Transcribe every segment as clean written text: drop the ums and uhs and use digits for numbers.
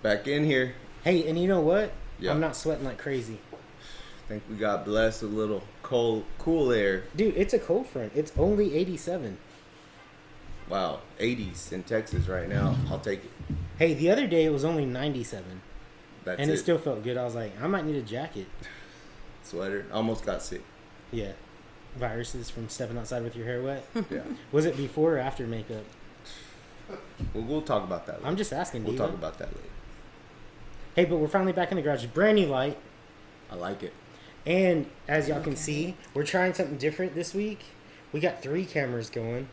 Back in here. Hey, and you know what? Yeah. I'm not sweating like crazy. I think we got blessed with a little cool air. Dude, it's a cold front. It's only 87. Wow, 80s in Texas right now. I'll take it. Hey, the other day it was only 97. That's and it it. still felt good. I was like, I might need a jacket. Sweater. Almost got sick. Yeah. Viruses from stepping outside with your hair wet. Yeah. Was it before or after makeup? We'll talk about that later. I'm just asking, We'll Diva. talk about that later. Hey, but we're finally back in the garage. Brand new light. I like it. And as y'all can see, we're trying something different this week. We got 3 cameras going.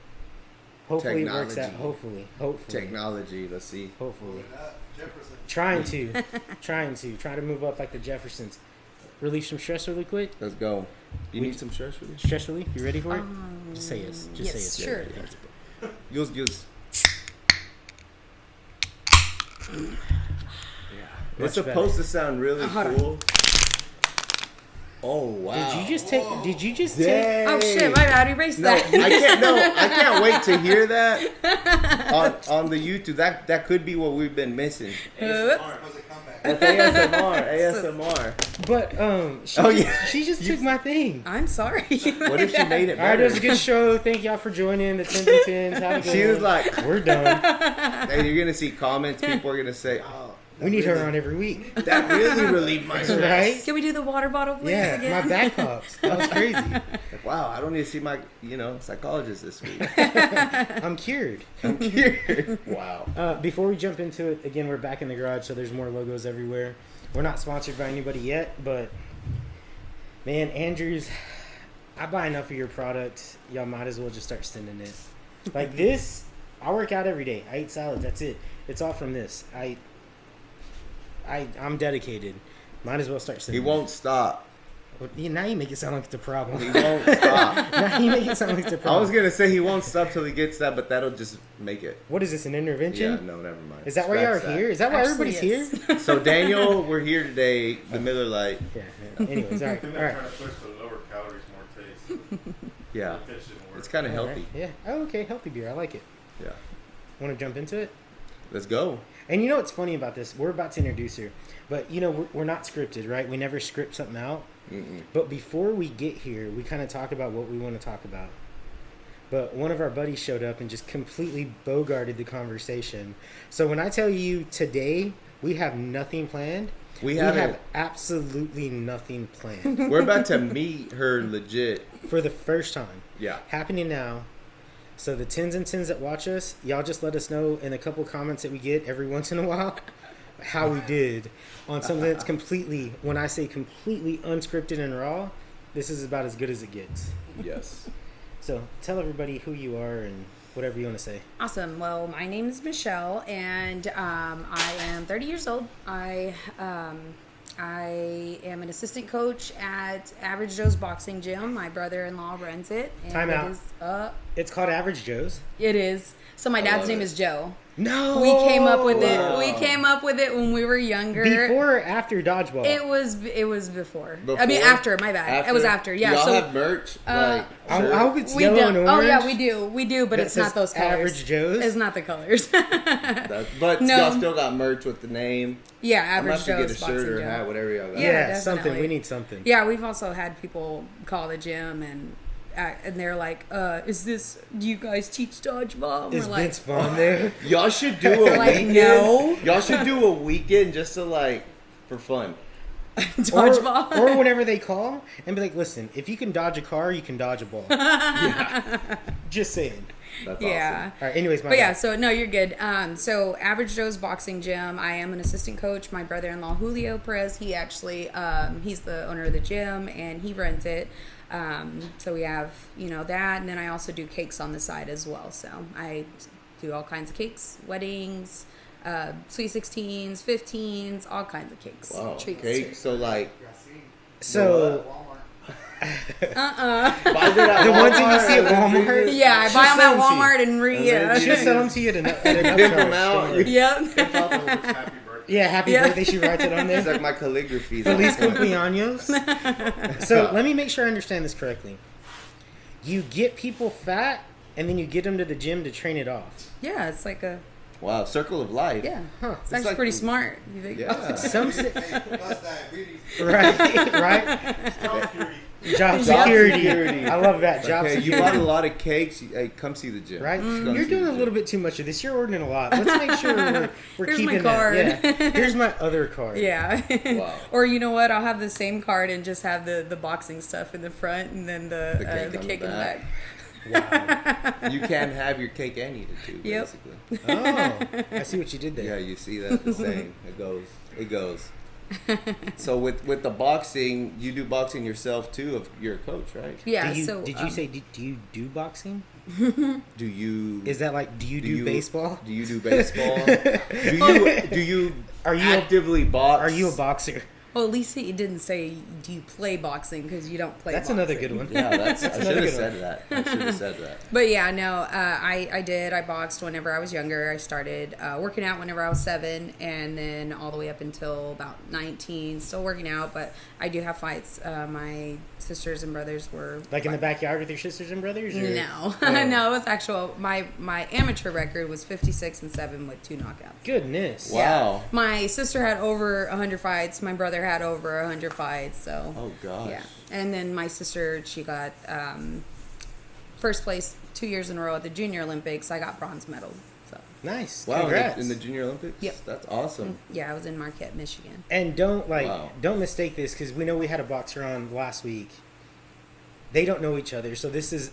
Hopefully it works out. Hopefully. Technology. Let's see. Hopefully. Trying to move up like the Jeffersons. Release some stress really quick. Let's go. You need some stress relief? Stress relief? You ready for it? Just say yes. Just yes, say yes. sure. Use. Yeah. It's Much supposed better. to sound really cool. Oh wow! Did you just take? Dang. Oh shit! My bad. Erase that. I can't wait to hear that on the YouTube. That could be what we've been missing. That's ASMR. But she just took my thing. I'm sorry. What if she made it All right, better? it was a good show. Thank y'all for joining the 10s and 10s. Have a good She was one. like, "We're done. and you're gonna see comments. People are gonna say, "Oh, We need her on every week." that really relieved my stress." Right? Can we do the water bottle, please? Yeah, again? my back pops. That was crazy. Like, wow, I don't need to see my psychologist this week. I'm cured. I'm here. Wow. Before we jump into it, again, we're back in the garage, so there's more logos everywhere. We're not sponsored by anybody yet, but man, Andrews, I buy enough of your product. Y'all might as well just start sending it. Like this, I work out every day. I eat salads. That's it. It's all from this. I'm dedicated. Might as well start He sending. won't stop. Now you make it sound like it's a problem. He won't stop. Now you make it sound like it's a I problem. was gonna say he won't stop till he gets that, but that'll just make it. What is this? An intervention? Yeah, no, never mind. Is that why y'all are here? Is that why Actually, everybody's yes. here? So Daniel, we're here today. The Miller Lite. Yeah. Anyways, all right. Trying to push for lower calories, more taste. Yeah, That shouldn't work. it's kind of All healthy. right. Yeah. Oh, okay. Healthy beer. I like it. Yeah, Want to jump into it? let's go. And you know what's funny about this? We're about to introduce her, but we're not scripted, right? We never script something out. Mm-mm. But before we get here, we kind of talk about what we want to talk about. But one of our buddies showed up and just completely bogarted the conversation. So when I tell you today we have nothing planned, we have absolutely nothing planned. We're about to meet her legit. For the first time. Yeah. Happening now. So the 10s and 10s that watch us, y'all just let us know in a couple comments that we get every once in a while how we did on something that's completely, when I say completely unscripted and raw, this is about as good as it gets. Yes. So tell everybody who you are and whatever you want to say. Awesome. Well, my name is Michelle, and I am 30 years old. I am an assistant coach at Average Joe's Boxing Gym. My brother-in-law runs it. And Time out. It is, It's called Average Joe's. it is. So my dad's name is Joe. No! We came up with Wow. it. We came up with it when we were younger. Before or after Dodgeball? It was before. I Before? mean after. My bad. It was after. Yeah. Do y'all so have merch? Like, I shirt? hope it's we yellow do. and Oh orange. yeah, we do. We do, but That it's not says those colors. Average Joe's? It's not the colors. But No. y'all still got merch with the name. Yeah, I'm Average gonna have to Joe's get a shirt Boxing or a Gym. hat, whatever y'all got. Yeah, Yeah, something. definitely. We need something. Yeah, we've also had people call the gym and they're like, "Is this? Do you guys teach dodgeball?" And Is we're like, Vince Vaughn there? Y'all should do a Like, weekend. no. Y'all should do a weekend just to for fun. "Dodgeball." Or whenever they call and be like, listen, if you can dodge a car, you can dodge a ball. Just saying. That's Yeah. All right, anyways, my But yeah, bad. so no, you're good. So Average Joe's Boxing Gym. I am an assistant coach. My brother-in-law Julio Perez, he actually he's the owner of the gym and he runs it. So we have that, and then I also do cakes on the side as well. So I do all kinds of cakes, weddings, sweet 16s, 15s, all kinds of cakes. Wow. Treats Okay, too. so So, buy it at The ones that you Walmart see at and then Walmart? bring it- Yeah, I She'll buy them sell at 'em to you. Walmart and then she'll sell them to you at an Dip 'em upcharge. out. Don't worry. Yep. Happy birthday. Yeah, happy Yeah. birthday. She writes it on It's there. like my calligraphy. Feliz cumpleaños. So let me make sure I understand this correctly. You get people fat, and then you get them to the gym to train it off. Yeah, it's like a Wow, circle of life. Yeah. Huh. It's actually like- pretty smart. You think? Yeah. Some Hey, plus diabetes. right. Strong security. Job Job security. security. I love that. Job Okay, you security. bought a lot of cakes. Hey, come see the gym. Right? Just come You're see doing the a gym. little bit too much of this. You're ordering a lot. Let's make sure we're Here's my keeping card. that. Yeah. Here's my other card. Yeah. Wow. Or you know what? I'll have the same card and just have the boxing stuff in the front and then the cake in the back. Wow. You can't have your cake and eat it too, Yep. basically. Oh, I see what you did there. Yeah, you see that the same. It goes. So with the boxing, you do boxing yourself too. If you're a coach, right? Yeah. Do you, so did you say do you do boxing? Do you? Is that like do you do baseball? Do you do baseball? do you Are you actively box? Are you a boxer? Well, at least he didn't say, "Do you play boxing?" Because you don't play. That's boxing. another good one. Yeah, that's. I another should have good said that. I should have said that. But yeah, no, I did. I boxed whenever I was younger. I started working out whenever I was 7, and then all the way up until about 19, still working out. But I do have fights. My sisters and brothers were Like in the backyard with your sisters and brothers? Or? No, Oh. no, it was actual. My amateur record was 56-7 with 2 knockouts. Goodness. Wow. Yeah. My sister had over 100 fights. My brother had over 100 fights. So. Oh gosh. Yeah, and then my sister, she got first place 2 years in a row at the Junior Olympics. I got bronze medal. So Nice. Wow. Congrats. In the Junior Olympics. Yep. That's awesome. yeah, I was in Marquette, Michigan. And don't Wow. don't mistake this because we know we had a boxer on last week. They don't know each other, so this is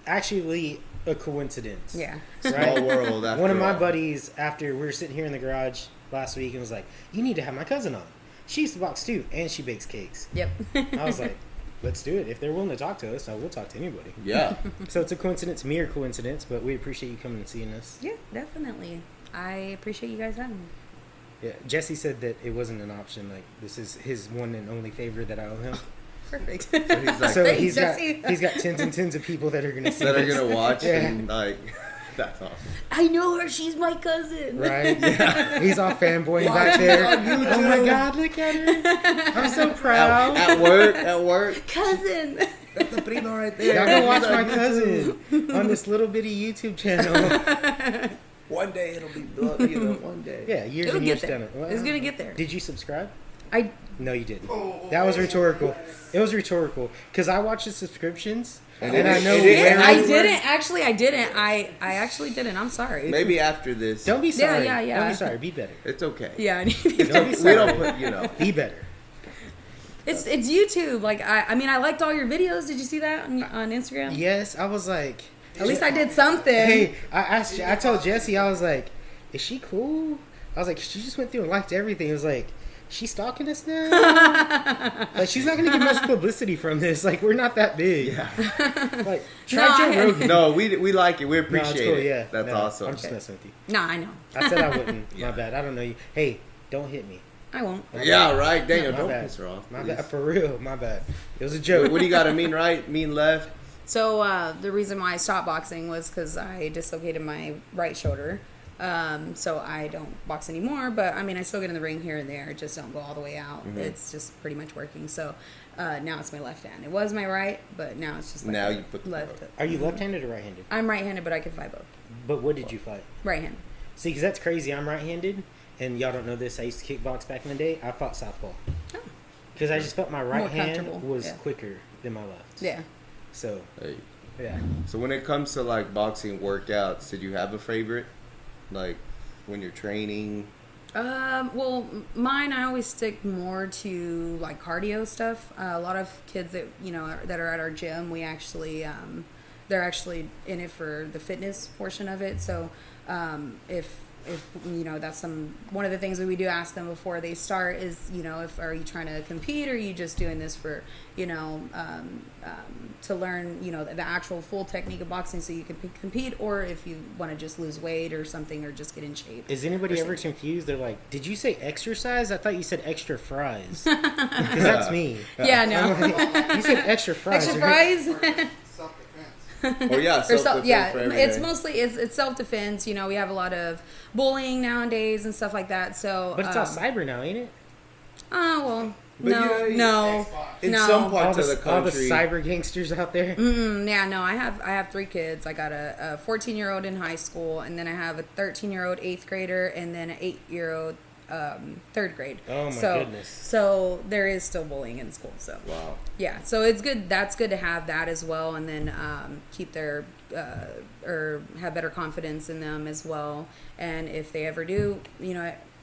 actually a coincidence. Yeah. Small Right? world. After One of my all. buddies, after we were sitting here in the garage last week, and was like, "You need to have my cousin on. She used to box too, and she bakes cakes." Yep. I was like, "Let's do it. If they're willing to talk to us, we'll talk to anybody." Yeah. So it's a coincidence, mere coincidence, but we appreciate you coming and seeing us. Yeah, definitely. I appreciate you guys having me. Yeah, Jesse said that it wasn't an option. Like this is his one and only favor that I owe him. Perfect. So he's like So Thanks, he's Jesse. got tens and tens of people that are gonna see that are this. gonna watch Yeah. and like. That's awesome. I know her. She's my cousin. Right? Yeah. He's all fanboying back there. Oh my God! Look at her. I'm so proud. At work. Cousin. That's the primo right there. Y'all go watch He's my on cousin on this little bitty YouTube channel. YouTube. One day it'll be blood. One day. Yeah, years It'll and get years there. done it. Well, It's gonna get there. Did you subscribe? I No, you didn't. That was rhetorical. It was rhetorical because I watched the subscriptions And and I know it is- where I Where- didn't actually. I didn't. I actually didn't. I'm sorry. Maybe after this. Don't be sorry. yeah. Don't be sorry. Be better. It's okay. Yeah. Don't be We don't sorry. put. Be better. It's YouTube. Like I mean, I liked all your videos. Did you see that on Instagram? Yes, I was like, At least I did something. hey, I told Jesse, I was like, is she cool? I was like, she just went through and liked everything. It was like, she's stalking us now? Like, she's not going to get much publicity from this. Like, we're not that big. Yeah. Like, try No, Joe I- Rogan. No, we like it. We No, it's appreciate cool, it. yeah. That's No, awesome. I'm just messing with you. No, I know. I said I wouldn't. Yeah. My bad. I don't know you. Hey, don't hit me. I won't. Yeah, right. Daniel, My don't bad. piss her off. My please. bad. For real. My bad. It was a joke. What do you got? A mean right, mean left? So the reason why I stopped boxing was because I dislocated my right shoulder. So I don't box anymore. But I mean, I still get in the ring here and there. Just don't go all the way out. Mm-hmm. It's just pretty much working. So now it's my left hand. It was my right, but now it's just like Now you put the left. Are you left-handed or right-handed? I'm right-handed, but I can fight both. But what did you fight? Right-handed. See, because that's crazy. I'm right-handed, and y'all don't know this. I used to kickbox back in the day. I fought southpaw. Oh. Because I just felt my right hand comfortable, was yeah. quicker than my left. Yeah. So, Hey. yeah. So when it comes to like boxing workouts, did you have a favorite? Like when you're training? Well, mine, I always stick more to like cardio stuff. A lot of kids that that are at our gym, we actually they're actually in it for the fitness portion of it. So if that's one of the things that we do ask them before they start is if are you trying to compete or are you just doing this for to learn the actual full technique of boxing so you can compete, or if you want to just lose weight or something or just get in shape. Is anybody ever confused? They're like, did you say exercise? I thought you said extra fries. Because that's me. Yeah, I'm no. like, you said extra fries. Extra fries. Self-defense. Oh yeah, self-defense for every it's day. mostly it's self-defense. We have a lot of bullying nowadays and stuff like that. So, But it's all cyber now, ain't it? well, But no. in No. some all parts the, of the all the country, cyber gangsters out there. Yeah, no, I have 3 kids. I got a 14-year-old in high school, and then I have a 13-year-old 8th grader, and then an 8-year-old 3rd grade. Oh my goodness. So there is still bullying in school. So wow. yeah, so it's good. That's good to have that as well, and then keep their or have better confidence in them as well. And if they ever do,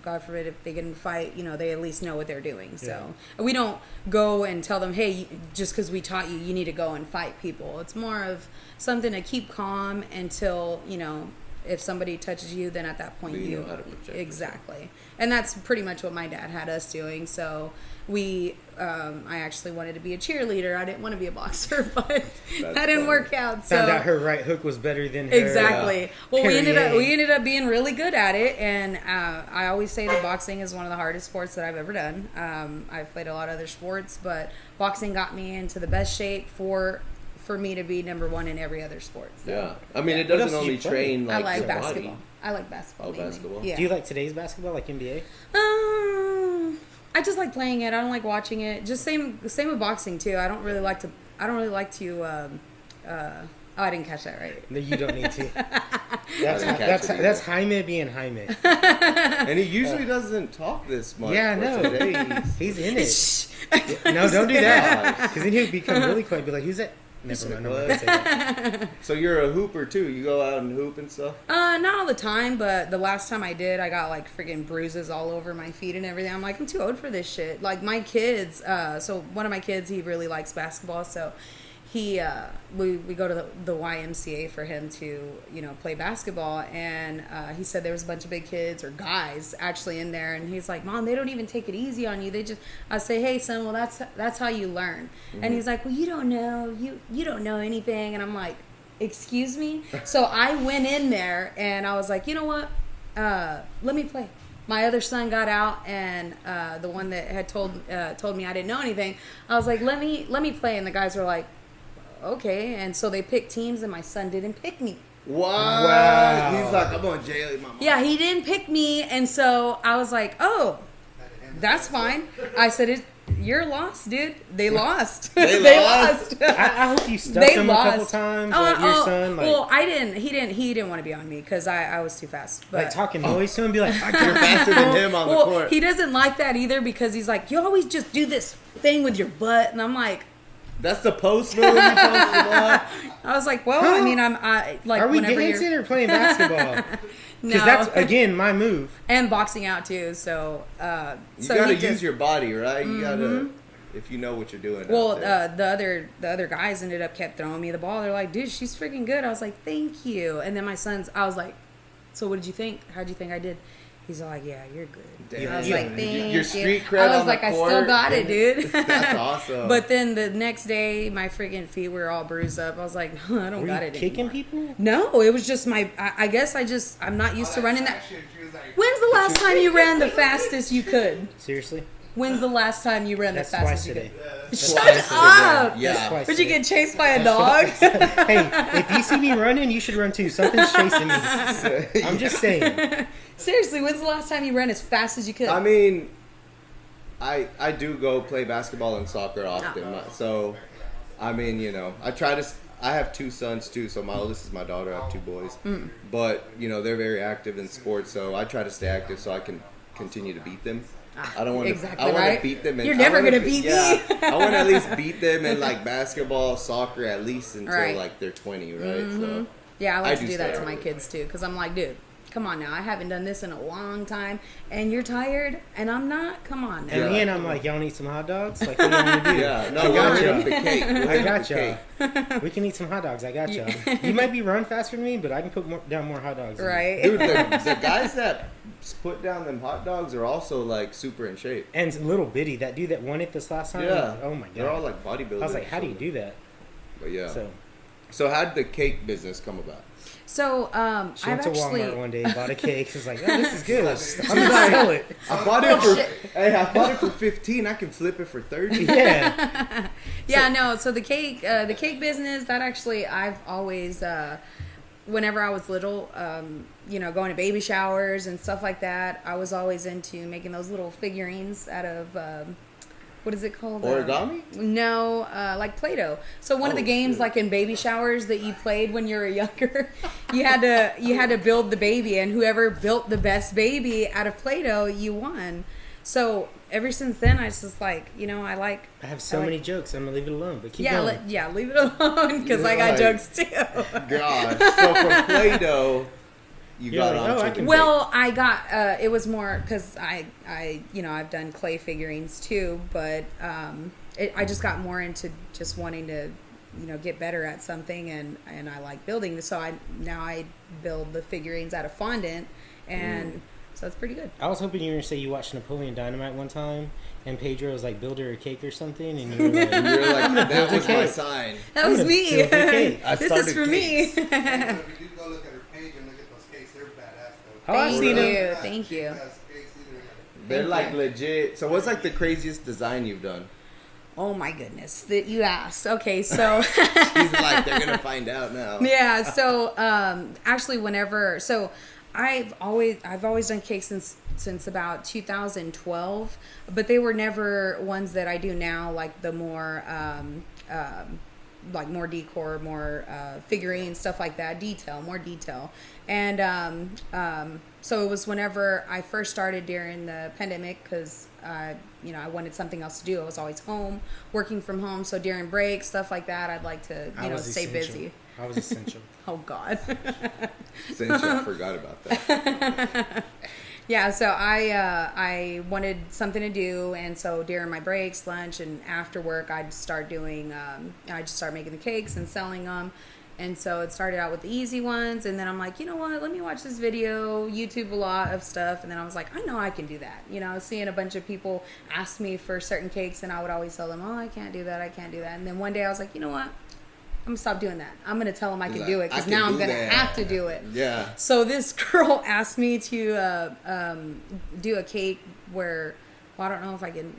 God forbid, if they get in a fight, they at least know what they're doing. So we don't go and tell them, hey, just because we taught you, you need to go and fight people. It's more of something to keep calm until, if somebody touches you, then at that point you know how to protect exactly yourself. And that's pretty much what my dad had us doing. So I actually wanted to be a cheerleader. I didn't want to be a boxer, but that didn't work out. So Found out her right hook was better than her. exactly. Well, we ended up being really good at it, and I always say that boxing is one of the hardest sports that I've ever done. I've played a lot of other sports, but boxing got me into the best shape for me to be number 1 in every other sport. So. Yeah, I mean, it What else doesn't do you only play? train like I like your basketball. body. I like basketball. Oh, mainly. basketball? Yeah. Do you like today's basketball, like NBA? I just like playing it. I don't like watching it. Just same with boxing too. I don't really like to. I didn't catch that right. No, you don't need to. That's That's Jaime being Jaime. And he usually doesn't talk this much. Yeah, I but know. Today He's in it. No, don't do that. Because then he'll become really quiet. Be like, who's that? Never mind. I'm not gonna say that. So you're a hooper too. You go out and hoop and stuff. Not all the time, but the last time I did, I got like freaking bruises all over my feet and everything. I'm like, I'm too old for this shit. Like my kids. So one of my kids, he really likes basketball. So we go to the YMCA for him to play basketball, and he said there was a bunch of big kids or guys actually in there, and he's like, Mom, they don't even take it easy on you. I say, hey son, well that's how you learn. Mm-hmm. And he's like, well, you don't know anything. And I'm like, excuse me. So I went in there and I was like, you know what, let me play. My other son got out, and the one that had told me I didn't know anything, I was like, let me play. And the guys were like, okay. And so they picked teams, and my son didn't pick me. Wow. He's like, I'm going to jail. My mom. Yeah, he didn't pick me, and so I was like, oh, that's fine. I said, you're lost, dude. They lost. They lost. I hope you stuck him a couple times. Like your son. Like, well, I didn't. He didn't want to be on me because I was too fast. But, like talking noise to him, be like, I You're faster than him on the court. He doesn't like that either because he's like, you always just do this thing with your butt, and I'm like, that's the post move you post a lot. I was like, well, I mean, like, are we whenever dancing you're... or playing basketball? Because No. that's again my move. And boxing out too. So, You gotta use your body, right? You gotta, if you know what you're doing. Well, out there. the other guys kept throwing me the ball. They're like, dude, she's freaking good. I was like, thank you. And then I was like, so what did you think? How'd you think I did? He's all like, yeah, you're good. Damn. I was like, thank Your you. street cred I was on like, the I court, still got it, dude. That's awesome. But then the next day, my freaking feet were all bruised up. I was like, I don't Were got you it kicking anymore. people? No, it was just I guess I'm not used to running that. When's the last time you ran the fastest you could? Seriously? When's the last time you ran That's the twice fastest you today. could? Shut up! Yeah. Twice Would you today. get chased by a dog? Hey, if you see me running, you should run too. Something's chasing me. I'm just saying. Seriously, when's the last time you ran as fast as you could? I mean, I do go play basketball and soccer often. Oh. So, I mean, I have 2 sons too. So my oldest is my daughter. I have 2 boys. But, they're very active in sports. So I try to stay active so I can continue to beat them. I don't want to. Exactly I want right. to beat them. You're never gonna beat me. I want to at least beat them in like basketball, soccer, at least until Right. like they're 20, right? So Yeah, I like I to do do that stay to my active. kids too, because I'm like, dude, come on now. I haven't done this in a long time, and you're tired, and I'm not. Come on now. And Yeah. me and I'm like, y'all need some hot dogs? Like, what do you want to do? yeah, no, I we'll got hit you. up the cake. We'll I hit up got the y'all. cake. We can eat some hot dogs. I got y'all. You might be run faster than me, but I can put down more hot dogs. than you. Right? Dude, the guys that put down them hot dogs are also like super in shape. And little bitty, that dude that won it this last time. Yeah. Oh my god. They're all like bodybuilders. I was like, how do you do that? But yeah. So So how did the cake business come about? So she I've went to actually. Walmart one day, bought a cake. She's like, oh, this is good. I'm She's gonna like- sell it. I bought it for I bought it for 15. I can flip it for 30. Yeah. Yeah, no. So the cake business, that actually I've always, whenever I was little, going to baby showers and stuff like that, I was always into making those little figurines out of what is it called? Origami? No, like Play-Doh. So one of the games, shoot. like in baby showers that you played when you were younger, you had to build the baby, and whoever built the best baby out of Play-Doh, you won. So ever since then, I just like, I have so many jokes. I'm gonna leave it alone. But keep yeah, going. leave it alone because I got Right. jokes too. Gosh. So from Play-Doh, you You're got like, on oh, I chicken can- Well, I got it was more because I've done clay figurines too, but I just got more into just wanting to get better at something, and I like building. So I build the figurines out of fondant, and so it's pretty good. I was hoping you were gonna say you watched Napoleon Dynamite one time, and Pedro was like, "Build her a cake or something," and you were like, And you're like, that was my Okay. sign. That was Yeah, me. build a cake. I This is started for me. cakes. If you go look at her page and look at those cakes, they're badass though. Oh, I've Thank seen you. them. Thank you. They're Thank like you. legit. So what's like the craziest design you've done? Oh my goodness, that you asked. Okay, so He's like, they're gonna find out now. yeah. So actually, I've always done cakes since about 2012, but they were never ones that I do now, like the more like more decor, more figurine stuff like that, more detail, and so it was whenever I first started during the pandemic because I wanted something else to do. I was always home, working from home, so during breaks, stuff like that, I'd like to I was stay essential. busy. I was essential. Oh God. Since I forgot about that. Yeah, so I wanted something to do, and so during my breaks, lunch, and after work, I'd start doing. I just start making the cakes and selling them, and so it started out with the easy ones, and then I'm like, you know what? Let me watch this video, YouTube a lot of stuff, and then I was like, I know I can do that. I was seeing a bunch of people ask me for certain cakes, and I would always tell them, oh, I can't do that, and then one day I was like, you know what? I'm gonna stop doing that. I'm gonna tell them I can do it because now I'm gonna have to do it. Yeah. So this girl asked me to do a cake where, well, I don't know if I can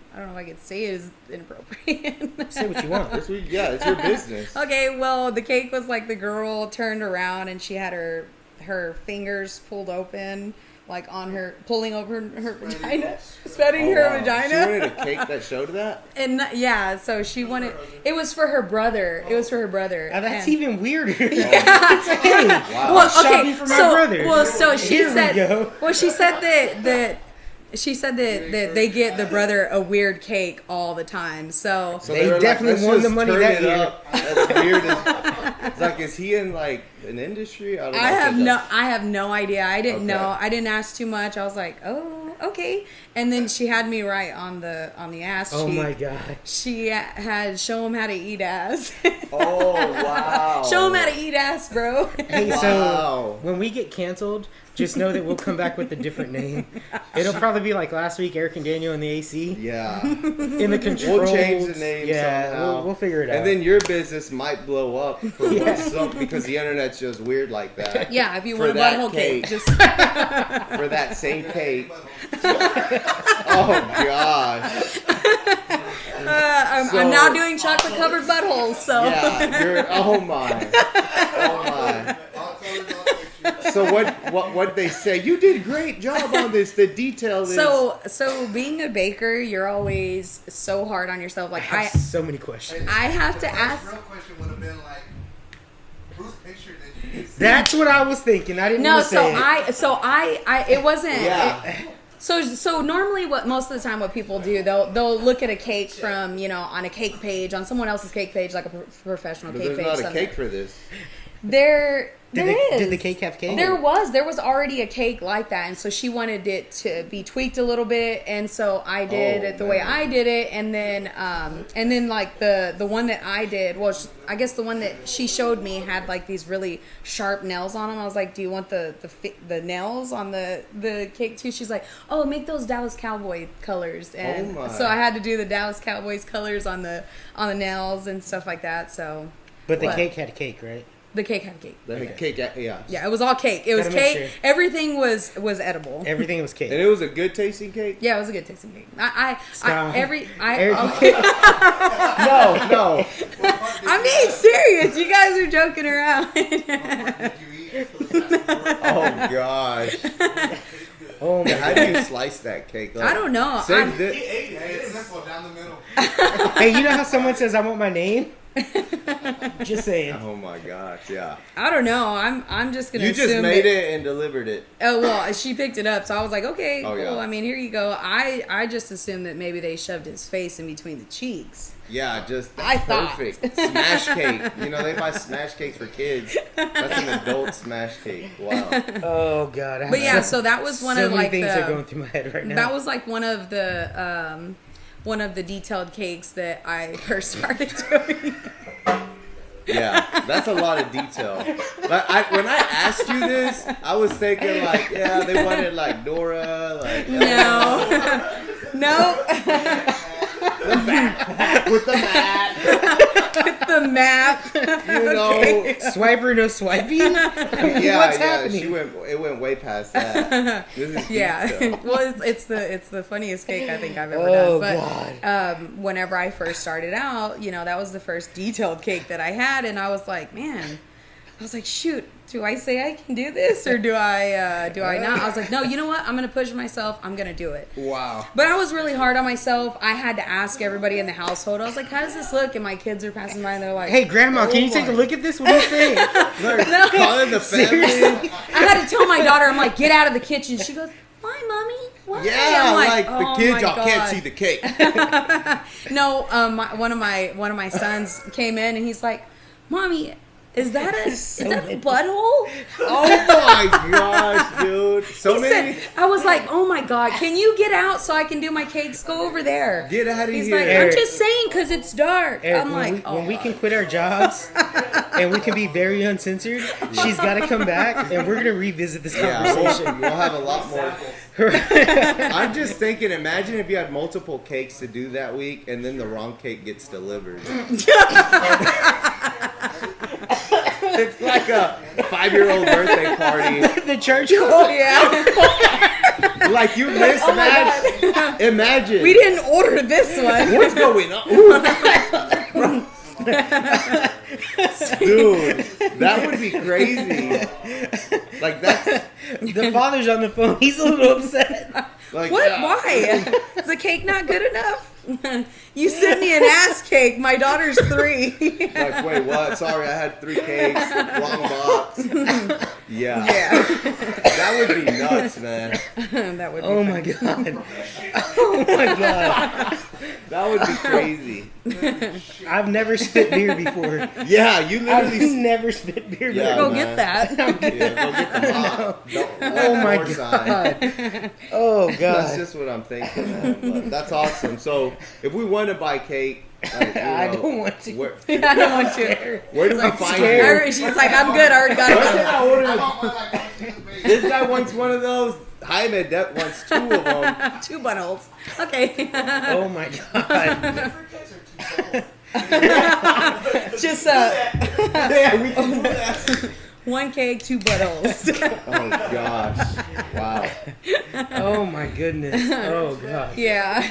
say it is inappropriate. Say what you want. Yeah, it's your business. Okay, well, the cake was like the girl turned around and she had her fingers pulled open, like on her, pulling over her vagina, spreading her Wow. vagina. She wanted a cake that showed that? And yeah, so she wanted. It was for her brother. It was for her brother. That's And- even weirder. Yeah. Hey, Wow. Well, shopping okay. for my So, brother. well, so she Here we said. go. Well, she said that they get the brother a weird cake all the time. So They were definitely "Let's won the just money turn that it year." up." That's weird. It's like, is he in like an industry? I don't know. I have no idea. I didn't Okay. know. I didn't ask too much. I was like, oh, okay. And then she had me right on the ass Oh cheek. my god. She had show him how to eat ass. Oh wow. Show him how to eat ass, bro. Hey, Wow. so when we get canceled, just know that we'll come back with a different name. It'll probably be like last week, Eric and Daniel in the AC. Yeah. In the controls. We'll change the name Yeah, somehow. we'll figure it out. And then your business might blow up for Yeah. because the internet's just weird like that. Yeah, if you For want a that butthole cake, just For that same cake. Oh gosh. I'm So- now doing chocolate covered buttholes. So Yeah. You're. Oh my. Oh my. All colors, all textures. So what they say? You did a great job on this. The detail is. So being a baker, you're always so hard on yourself. I Like have so many questions. I have to The first ask. real question would have been like, whose picture did you use? That's what I was thinking. I didn't No, want to say it. it wasn't. Yeah. So normally, what most of the time, what people do, they'll look at a cake from on a cake page, on someone else's cake page, like a professional But cake there's page. not a something. cake for this. There is. Did the cake have cake? There was already a cake like that, and so she wanted it to be tweaked a little bit, and so I did Oh, it the way man. I did it, and then like the one that I did, well, I guess the one that she showed me had like these really sharp nails on them. I was like, do you want the nails on the cake too? She's like, oh, make those Dallas Cowboy colors, and my. so I had to do the Dallas Cowboys colors on the nails and stuff like that. So But the What? cake had cake, right? the cake had cake. The Okay. cake, yeah. Yeah, it was all cake. It was Gotta make cake. sure. Everything was edible. Everything was cake. And it was a good tasting cake. Yeah, it was a good tasting cake. Stop. Okay. No. I'm being serious. You guys are joking around. Did you eat? Oh gosh. Oh my How god. do you slice that cake? Like, I don't know. Save I'm- this. He ate it. Beautiful down the middle. Hey, you know how someone says I want my name? Just saying. Oh my gosh, yeah. I don't know. I'm just gonna. You just assume made that, it and delivered it. Oh well, she picked it up, so I was like, okay, Oh, cool. yeah. I mean, here you go. I just assumed that maybe they shoved his face in between the cheeks. Yeah, just I thought. perfect. Smash cake. You know, they buy smash cakes for kids. That's an adult smash cake. Wow. Oh God. But yeah, so that was one so of many like things the. are going through my head right now. That was like one of the detailed cakes that I first started doing. Yeah, that's a lot of detail. Like when I asked you this, I was thinking like, yeah, they wanted like Dora, like No. No. the mat with the mat. The map. You know, Swiper, no swiping? yeah, What's yeah. happening? It went way past that. This is Yeah. detail. Well, it's the funniest cake I think I've ever Oh, done. God. But whenever I first started out, that was the first detailed cake that I had, and I was like, man, shoot, do I say I can do this or do I not? I was like, no, you know what? I'm gonna push myself. I'm gonna do it. Wow. But I was really hard on myself. I had to ask everybody in the household. I was like, how does this look? And my kids are passing by and they're like, Hey, Grandma, can you take a look at this? What do you think? Like, calling the family. Seriously? I had to tell my daughter, I'm like, get out of the kitchen. She goes, why, mommy? Why? Yeah, I'm like "Oh the my kids, y'all can't God." see the cake. No, one of my sons came in and he's like, mommy, is that a butthole? Oh my gosh, dude. So He many. said, I was like, oh my God, can you get out so I can do my cakes? Go over there. Get out of He's here. like, I'm Eric. just saying because it's dark. Eric, I'm like, when we can quit our jobs and we can be very uncensored, she's got to come back and we're going to revisit this Yeah, conversation. we'll have a lot more. I'm just thinking, imagine if you had multiple cakes to do that week and then the wrong cake gets delivered. It's like a 5-year-old birthday party. The church call? yeah. Like you missed that. Imagine. We didn't order this one. What's going on? Ooh. Dude, that would be crazy. Like that's The father's on the phone. He's a little upset. like What? Why? Is the cake not good enough? You sent me an ass cake. My daughter's 3. Like, wait, what? Sorry, I had 3 cakes, wrong box. Yeah. Yeah. That would be nuts, man. That would be Oh fun. my God. Oh my God. That would be crazy. I've never spit beer before. Yeah, you I've literally. never spit beer Yeah, Go before. get that. Yeah, go get the mop. Oh my More sign. God. Oh That's God. just what I'm thinking. Man. But that's awesome. So, if we want to buy cake, like, I don't want to. Where, I don't want to. where do we find scared. it? She's like, I'm good. I already got Why it. did I order- I want one like that. This guy wants one of those. Jaime Depp wants 2 of them. 2 buttholes. Okay. Oh my God. Just Yeah, we can do that. 1 cake, 2 buttholes. Oh gosh! Wow. Oh my goodness. Oh God. Yeah.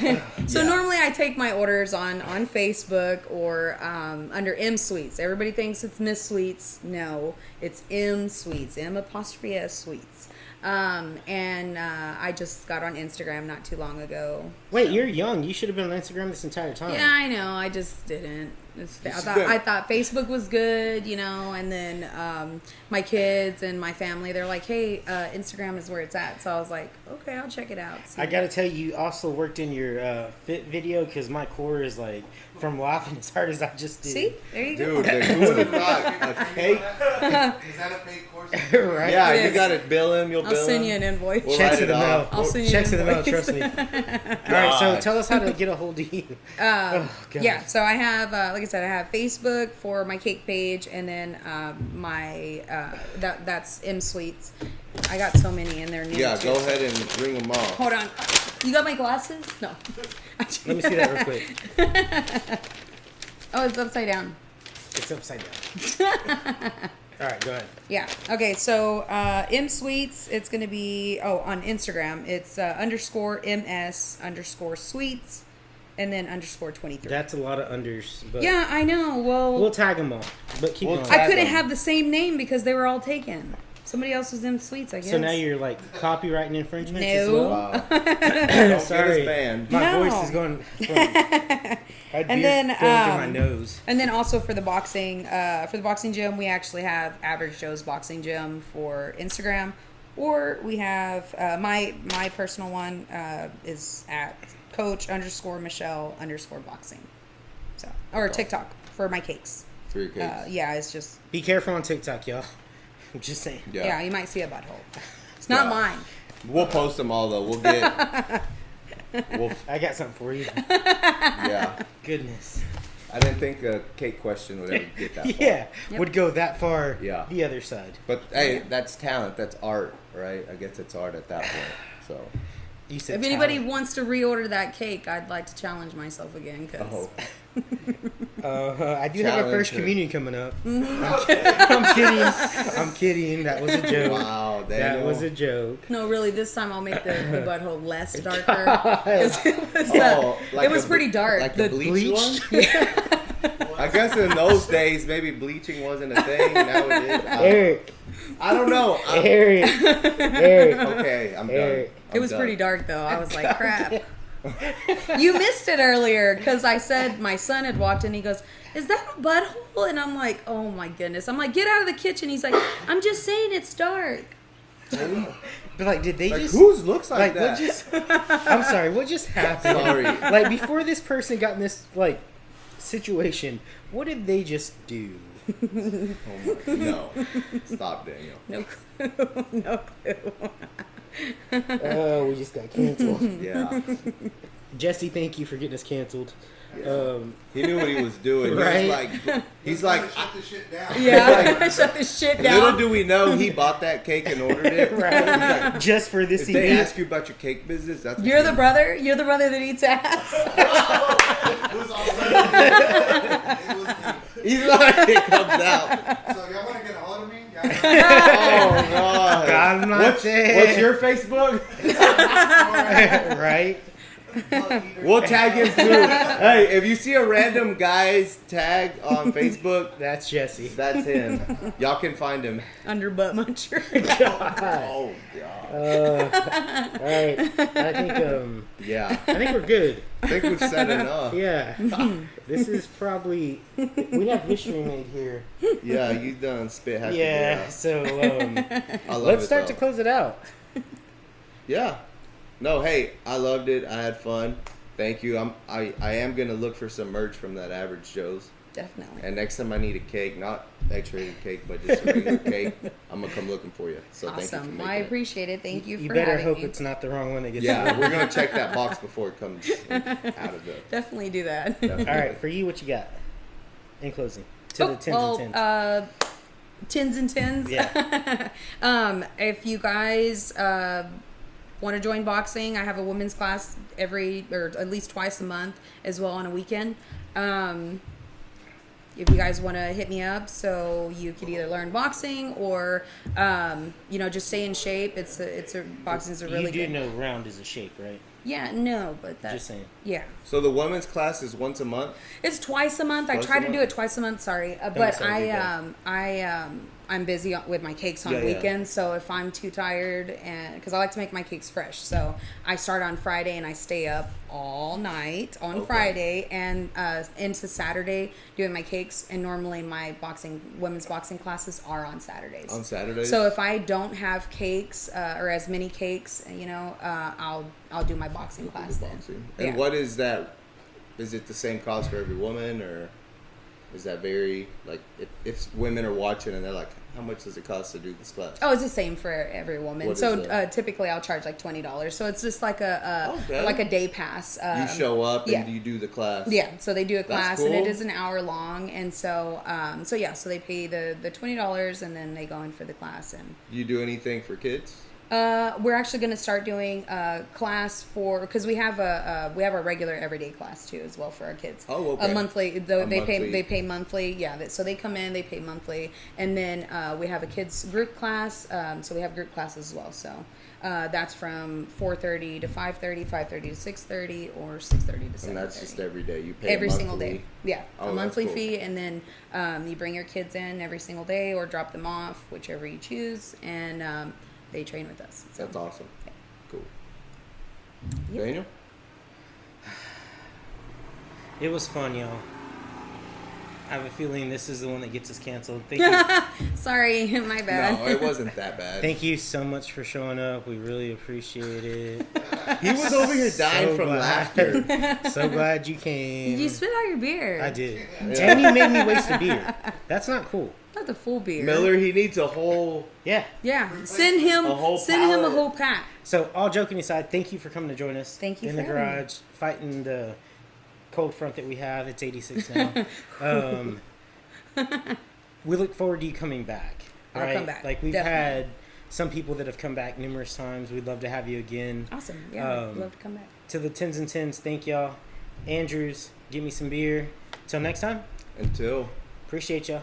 So Yeah. normally I take my orders on Facebook or under M Sweets. Everybody thinks it's Miss Sweets. No, it's M Sweets. M''S Sweets. I just got on Instagram not too long ago. Wait, you're young. You should have been on Instagram this entire time. Yeah, I know. I just didn't. I thought Facebook was good, and then my kids and my family, they're like, hey, Instagram is where it's at. So I was like, okay, I'll check it out. See. I gotta tell you, you also worked in your fit video because my core is like from laughing as hard as I just did. See? There you go. Dude, who would have thought a cake? Is that a fake course? Right? Yeah, It you is. got to bill him. You'll I'll bill send him. you an invoice. We'll Checks write in it the mail. off. I'll send you Checks an in the mail, invoice. trust me. All right, so tell us how to get a hold of you. Oh, God. Yeah, so I have, like I said, I have Facebook for my cake page, and then that's M Sweets. I got so many in there. Yeah, go ahead and ring them off. Hold on. You got my glasses? No. Let me see that real quick. Oh, it's upside down. It's upside down. All right, go ahead. Yeah. Okay, so M Sweets, it's going to be, on Instagram, it's _MS_sweets, and then _23. That's a lot of unders. But Yeah, I know. Well, we'll tag them all. But keep We'll going. tag- I couldn't them. have the same name because they were all taken. Somebody else was in sweets, I guess. So now you're like copyrighting infringements as No. well? Wow. Don't Sorry. get us banned. My No. voice is going from my And beard then, going through my nose. And then also for the boxing gym, we actually have Average Joe's Boxing Gym for Instagram, or we have my personal one is at Coach_Michelle_boxing. So or TikTok for my cakes. 3 cakes. Yeah, it's just Be careful on TikTok, y'all. I'm just saying. yeah. You might see a butthole. It's not Yeah. mine. We'll post them all though. We'll get. I got something for you. Yeah. Goodness. I didn't think a cake question would ever get that far. Yeah, Yep. would go that far. Yeah. The other side. But hey, that's talent. That's art, right? I guess it's art at that point. So. You said If anybody talent. wants to reorder that cake, I'd like to challenge myself again. Cause Oh. I do have a first Challenge her. communion coming up. Mm-hmm. I'm kidding. That was a joke. Wow, Daniel. That was a joke. No, really, this time I'll make the butthole less darker. God. 'Cause it was, Oh, like it was a pretty dark. Like the bleach one? bleached? I guess in those days, maybe bleaching wasn't a thing. Now it is. Eric. I don't know. Eric. Okay, I'm Eric. done. It was pretty dark, though. I was like, crap. You missed it earlier because I said my son had walked in. He goes, "Is that a butthole?" And I'm like, "Oh my goodness!" I'm like, "Get out of the kitchen." He's like, "I'm just saying it's dark." But like, did they Like, just whose looks like like that? what just? I'm sorry. What just happened? Sorry. Like before this person got in this like situation, what did they just do? No. Stop, Daniel. No clue. No clue. Oh, we just got canceled. Yeah. Jesse, thank you for getting us canceled. Yeah. He knew what he was doing. Right? He's like, shut this shit down. Yeah, shut this shit down. little do we know he bought that cake and ordered it. Right. Just for this If they event. ask you about your cake business, that's what You're you the do. brother. You're the brother that eats ass. It was all right. It was me. He's like, it comes out. So y'all want to get a hold of me? Oh, God. God, not What's your Facebook? Right? We'll tag him too. Hey, if you see a random guy's tag on Facebook, That's Jesse. that's him. Y'all can find him. Under butt muncher. God. Oh, God. All right. Yeah. I think we're good. I think we've said enough. Yeah. This is probably we have history made here. Yeah, you done spit half Yeah. your So I love let's it, start to though. close it out. Yeah. No, hey, I loved it. I had fun. Thank you. I am gonna look for some merch from that Average Joe's. Definitely. And next time I need a cake, not X-rated cake, but just a regular cake, I'm gonna come looking for you. So thank you for Awesome. making I it. appreciate it. Thank you You for better having hope me. it's not the wrong one that gets. Yeah, we're gonna check that box before it comes out of the. Definitely do that. All right. For you, what you got in closing to the tens and tens? Tins and tins. Yeah. If you guys want to join boxing, I have a women's class at least twice a month, as well on a weekend. If you guys want to hit me up, so you could either learn boxing or, just stay in shape. Boxing is a really you do good. know round is a shape, right? Yeah, no, but that's Just saying. Yeah. So the women's class is once a month. It's twice a month. I Twice try a to do month? it twice a month. Sorry, but sound too bad. I'm busy with my cakes on Yeah, yeah. weekends. So if I'm too tired, and because I like to make my cakes fresh, so I start on Friday and I stay up all night on Okay. Friday and into Saturday doing my cakes. And normally my women's boxing classes are on Saturdays. On Saturdays? So if I don't have cakes or as many cakes, I'll do my boxing class then. Boxing. Yeah. And what is that? Is it the same cost for every woman, or is that very like if women are watching and they're like, how much does it cost to do this class? Oh, it's the same for every woman. What So is that? typically I'll charge like $20. So it's just like Okay. like a day pass. You show up yeah. and you do the class. Yeah, so they do a class and it cool. is an hour long, and so so they pay the $20 and then they go in for the class. And Do you do anything for kids? We're actually going to start doing a class because we have a regular everyday class too as well for our kids. Oh, okay. A monthly. They monthly. pay monthly. Yeah. So they come in, they pay monthly, and then we have a kids group class. So we have group classes as well. So that's from 4:30 to 5:30, 5:30 to 6:30, or 6:30 to 7:30. And that's just every day. You pay Every a single monthly. day. Yeah, Oh, a that's monthly cool. fee, and then you bring your kids in every single day or drop them off, whichever you choose, and they train with us. So. That's awesome. Cool. Yep. Daniel? It was fun, y'all. I have a feeling this is the one that gets us canceled. Thank you. Sorry, my bad. No, it wasn't that bad. Thank you so much for showing up. We really appreciate it. He was over here dying So from glad. laughter. So glad you came. You spit out your beer. I did. And you made me waste a beer. That's not cool. Not the full beer. Miller, he needs a whole. Yeah. Yeah, send him A whole a pallet. whole pack. So, all joking aside, thank you for coming to join us. Thank you in for the having me. garage, fighting the cold front that we have. It's 86 now. We look forward to you coming back. I'll right? come back, Like we've definitely. had some people that have come back numerous times. We'd love to have you again. Awesome. Yeah, I'd love to come back. To the 10s and 10s, thank y'all. Andrews, give me some beer. Till next time, Until. appreciate y'all.